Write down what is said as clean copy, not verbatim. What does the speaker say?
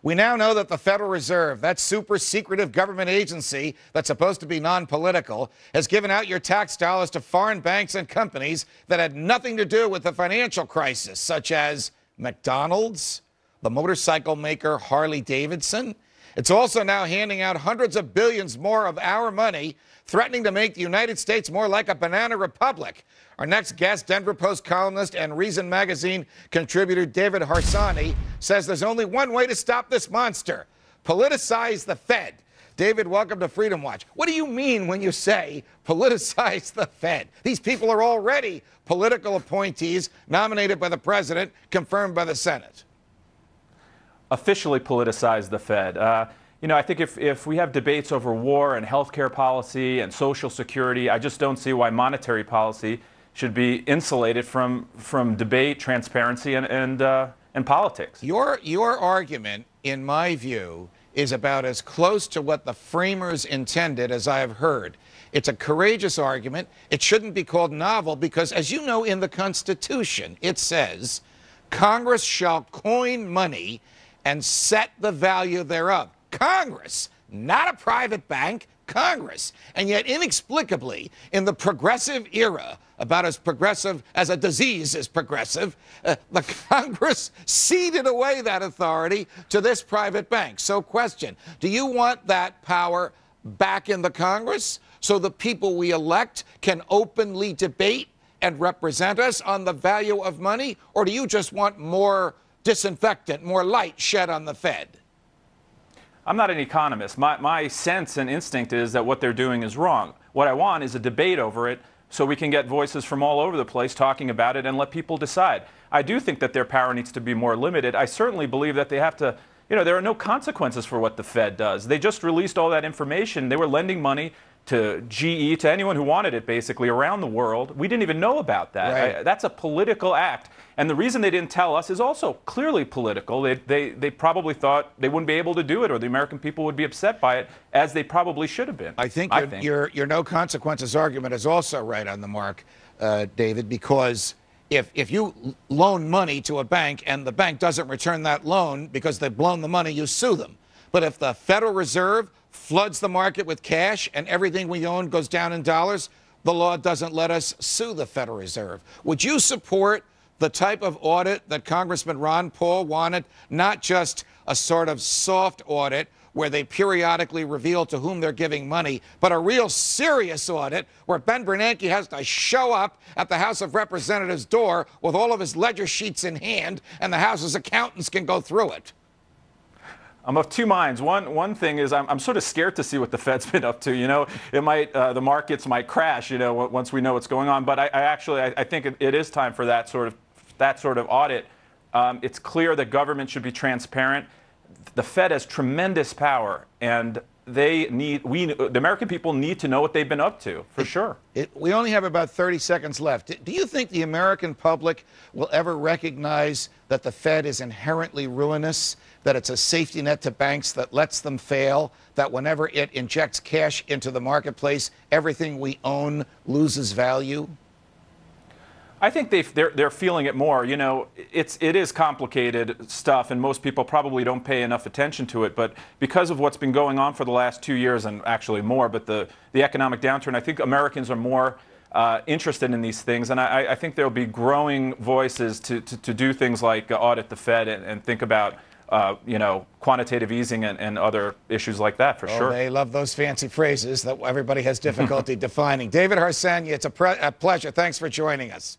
We now know that the Federal Reserve, that super secretive government agency that's supposed to be non-political, has given out your tax dollars to foreign banks and companies that had nothing to do with the financial crisis, such as McDonald's, the motorcycle maker Harley-Davidson. It's also now handing out hundreds of billions more of our money, threatening to make the United States more like a banana republic. Our next guest, Denver Post columnist and Reason Magazine contributor David Harsanyi, says there's only one way to stop this monster: politicize the Fed. David, welcome to Freedom Watch. What do you mean when you say politicize the Fed? These people are already political appointees nominated by the president, confirmed by the Senate. Officially politicize the Fed. I think if we have debates over war and healthcare policy and Social Security, I just don't see why monetary policy should be insulated from debate, transparency, and politics. Your argument, in my view, is about as close to what the framers intended as I have heard. It's a courageous argument. It shouldn't be called novel because, as you know, in the Constitution, it says, Congress shall coin money and set the value thereof. Congress, not a private bank, Congress. And yet, inexplicably, in the progressive era, about as progressive as a disease is progressive, the Congress ceded away that authority to this private bank. So question, do you want that power back in the Congress so the people we elect can openly debate and represent us on the value of money? Or do you just want more disinfectant, more light shed on the Fed? I'm not an economist. My sense and instinct is that what they're doing is wrong. What I want is a debate over it so we can get voices from all over the place talking about it and let people decide. I do think that their power needs to be more limited. I certainly believe that they have to, there are no consequences for what the Fed does. They just released all that information. They were lending money to GE, to anyone who wanted it, basically, around the world. We didn't even know about that. Right. That's a political act. And the reason they didn't tell us is also clearly political. They probably thought they wouldn't be able to do it, or the American people would be upset by it, as they probably should have been. I think your no consequences argument is also right on the mark, David, because if you loan money to a bank and the bank doesn't return that loan because they've blown the money, you sue them. But if the Federal Reserve floods the market with cash and everything we own goes down in dollars, the law doesn't let us sue the Federal Reserve. Would you support the type of audit that Congressman Ron Paul wanted, not just a sort of soft audit where they periodically reveal to whom they're giving money, but a real serious audit where Ben Bernanke has to show up at the House of Representatives' door with all of his ledger sheets in hand and the House's accountants can go through it? I'm of two minds. One thing is I'm sort of scared to see what the Fed's been up to. It might the markets might crash. Once we know what's going on. But I think it is time for that sort of audit. It's clear that government should be transparent. The Fed has tremendous power, and the American people need to know what they've been up to, for sure. We only have about 30 seconds left. Do you think the American public will ever recognize that the Fed is inherently ruinous, that it's a safety net to banks that lets them fail, that whenever it injects cash into the marketplace, everything we own loses value? I think they're feeling it more. It is complicated stuff, and most people probably don't pay enough attention to it. But because of what's been going on for the last 2 years, and actually more, but the economic downturn, I think Americans are more interested in these things, and I think there'll be growing voices to do things like audit the Fed and think about quantitative easing and other issues like that, for sure. They love those fancy phrases that everybody has difficulty defining. David Harsanyi, it's a pleasure. Thanks for joining us.